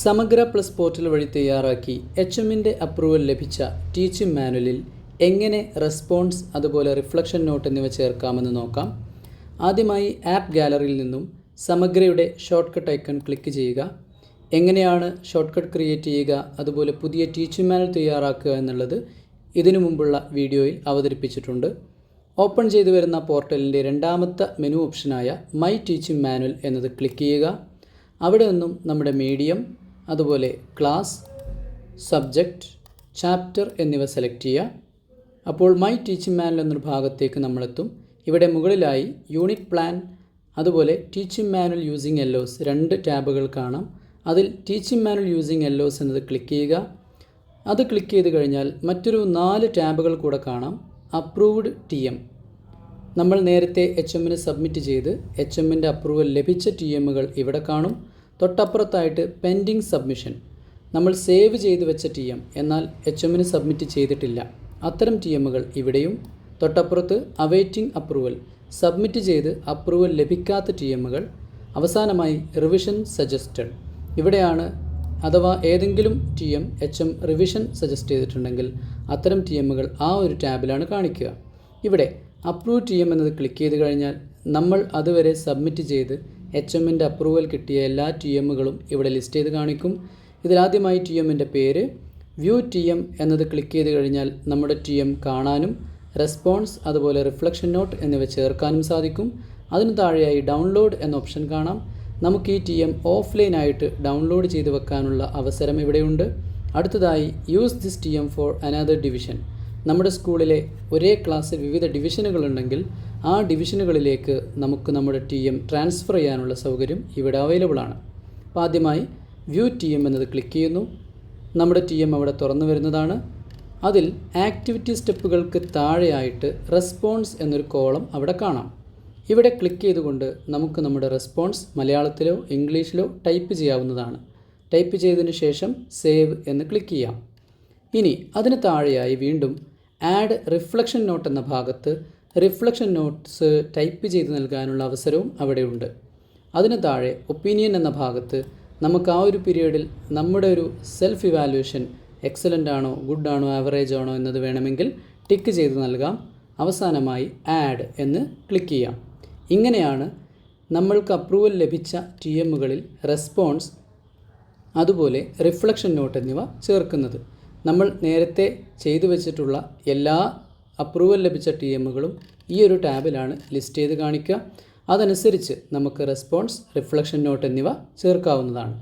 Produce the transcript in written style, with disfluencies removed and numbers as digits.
സമഗ്ര plus portal വഴി തയ്യാറാക്കി HMന്റെ അപ്രൂവൽ ലഭിച്ച ടീച്ചിങ് മാനുവലിൽ എങ്ങനെ റെസ്പോൺസ് അതുപോലെ റിഫ്ലക്ഷൻ നോട്ട് എന്നിവ ചേർക്കാമെന്ന് നോക്കാം. ആദ്യമായി ആപ്പ് ഗാലറിയിൽ നിന്നും സമഗ്രയുടെ ഷോർട്ട്കട്ട് ഐക്കൺ ക്ലിക്ക് ചെയ്യുക. എങ്ങനെയാണ് ഷോർട്ട്കട്ട് ക്രിയേറ്റ് ചെയ്യുക, അതുപോലെ പുതിയ ടീച്ചിങ് മാനുവൽ തയ്യാറാക്കുക എന്നുള്ളത് ഇതിനു മുമ്പുള്ള വീഡിയോയിൽ അവതരിപ്പിച്ചിട്ടുണ്ട്. ഓപ്പൺ ചെയ്തു വരുന്ന പോർട്ടലിൻ്റെ രണ്ടാമത്തെ മെനു ഓപ്ഷനായ മൈ ടീച്ചിങ് മാനുവൽ എന്നത് ക്ലിക്ക് ചെയ്യുക. അവിടെ നിന്നും നമ്മുടെ മീഡിയം, അതുപോലെ ക്ലാസ്, സബ്ജക്റ്റ്, ചാപ്റ്റർ എന്നിവ സെലക്ട് ചെയ്യുക. അപ്പോൾ മൈ ടീച്ചിങ് മാനുവൽ എന്നൊരു ഭാഗത്തേക്ക് നമ്മളെത്തും. ഇവിടെ മുകളിലായി യൂണിറ്റ് പ്ലാൻ, അതുപോലെ ടീച്ചിങ് മാനുവൽ യൂസിങ് എല്ലോസ് രണ്ട് ടാബുകൾ കാണാം. അതിൽ ടീച്ചിങ് മാനുവൽ യൂസിങ് എല്ലോസ് എന്നത് ക്ലിക്ക് ചെയ്യുക. അത് ക്ലിക്ക് ചെയ്ത് കഴിഞ്ഞാൽ മറ്റൊരു 4 ടാബുകൾ കൂടെ കാണാം. അപ്രൂവ്ഡ് TM, നമ്മൾ നേരത്തെ HMന് സബ്മിറ്റ് ചെയ്ത് HMൻ്റെ അപ്രൂവൽ ലഭിച്ച TMകൾ ഇവിടെ കാണും. തൊട്ടപ്പുറത്തായിട്ട് പെൻഡിങ് സബ്മിഷൻ, നമ്മൾ സേവ് ചെയ്ത് വെച്ച TM എന്നാൽ HMന് സബ്മിറ്റ് ചെയ്തിട്ടില്ല, അത്തരം TMകൾ ഇവിടെയും. തൊട്ടപ്പുറത്ത് അവൈറ്റിംഗ് അപ്രൂവൽ, സബ്മിറ്റ് ചെയ്ത് അപ്രൂവൽ ലഭിക്കാത്ത TMകൾ. അവസാനമായി റിവിഷൻ സജസ്റ്റഡ്, ഇവിടെയാണ് അഥവാ ഏതെങ്കിലും TM HM റിവിഷൻ സജസ്റ്റ് ചെയ്തിട്ടുണ്ടെങ്കിൽ അത്തരം TMകൾ ആ ഒരു ടാബിലാണ് കാണിക്കുക. ഇവിടെ അപ്രൂവ് TM എന്നത് ക്ലിക്ക് ചെയ്ത് കഴിഞ്ഞാൽ നമ്മൾ അതുവരെ സബ്മിറ്റ് ചെയ്ത് HMൻ്റെ അപ്രൂവൽ കിട്ടിയ എല്ലാ TMകളും ഇവിടെ ലിസ്റ്റ് ചെയ്ത് കാണിക്കും. ഇതിലാദ്യമായി TMൻ്റെ പേര്, വ്യൂ TM എന്നത് ക്ലിക്ക് ചെയ്ത് കഴിഞ്ഞാൽ നമ്മുടെ TM കാണാനും റെസ്പോൺസ് അതുപോലെ റിഫ്ലക്ഷൻ നോട്ട് എന്നിവ ചേർക്കാനും സാധിക്കും. അതിന് താഴെയായി ഡൗൺലോഡ് എന്ന ഓപ്ഷൻ കാണാം. നമുക്ക് ഈ TM ഓഫ്ലൈനായിട്ട് ഡൗൺലോഡ് ചെയ്ത് വെക്കാനുള്ള അവസരം ഇവിടെയുണ്ട്. അടുത്തതായി use this TM for another division, നമ്മുടെ സ്കൂളിലെ ഒരേ ക്ലാസ്സിൽ വിവിധ ഡിവിഷനുകളുണ്ടെങ്കിൽ ആ ഡിവിഷനുകളിലേക്ക് നമുക്ക് നമ്മുടെ TM ട്രാൻസ്ഫർ ചെയ്യാനുള്ള സൗകര്യം ഇവിടെ അവൈലബിൾ ആണ്. അപ്പോൾ ആദ്യമായി വ്യൂ TM എന്നത് ക്ലിക്ക് ചെയ്യുന്നു. നമ്മുടെ TM അവിടെ തുറന്നു വരുന്നതാണ്. അതിൽ ആക്ടിവിറ്റി സ്റ്റെപ്പുകൾക്ക് താഴെയായിട്ട് റെസ്പോൺസ് എന്നൊരു കോളം അവിടെ കാണാം. ഇവിടെ ക്ലിക്ക് ചെയ്തുകൊണ്ട് നമുക്ക് നമ്മുടെ റെസ്പോൺസ് മലയാളത്തിലോ ഇംഗ്ലീഷിലോ ടൈപ്പ് ചെയ്യാവുന്നതാണ്. ടൈപ്പ് ചെയ്തതിന് ശേഷം സേവ് എന്ന് ക്ലിക്ക് ചെയ്യാം. ഇനി അതിന് താഴെയായി വീണ്ടും ആഡ് റിഫ്ലക്ഷൻ നോട്ട് എന്ന ഭാഗത്ത് റിഫ്ലക്ഷൻ നോട്ട്സ് ടൈപ്പ് ചെയ്ത് നൽകാനുള്ള അവസരവും അവിടെയുണ്ട്. അതിന് താഴെ ഒപ്പീനിയൻ എന്ന ഭാഗത്ത് നമുക്ക് ആ ഒരു പീരീഡിൽ നമ്മുടെ ഒരു സെൽഫ് ഇവാലുവേഷൻ എക്സലൻ്റ് ആണോ, ഗുഡ് ആണോ, ആവറേജ് ആണോ എന്നത് വേണമെങ്കിൽ ടിക്ക് ചെയ്ത് നൽകാം. അവസാനമായി ആഡ് എന്ന് ക്ലിക്ക് ചെയ്യാം. ഇങ്ങനെയാണ് നമ്മൾക്ക് അപ്രൂവൽ ലഭിച്ച TMകളിൽ റെസ്പോൺസ് അതുപോലെ റിഫ്ലക്ഷൻ നോട്ട് എന്നിവ ചേർക്കുന്നത്. നമ്മൾ നേരത്തെ ചെയ്തു വെച്ചിട്ടുള്ള എല്ലാ അപ്രൂവൽ ലഭിച്ച TMകളും ഈ ഒരു ടാബിലാണ് ലിസ്റ്റ് ചെയ്ത് കാണിക്കുക. അതനുസരിച്ച് നമുക്ക് റെസ്പോൺസ്, റിഫ്ലക്ഷൻ നോട്ട് എന്നിവ ചേർക്കാവുന്നതാണ്.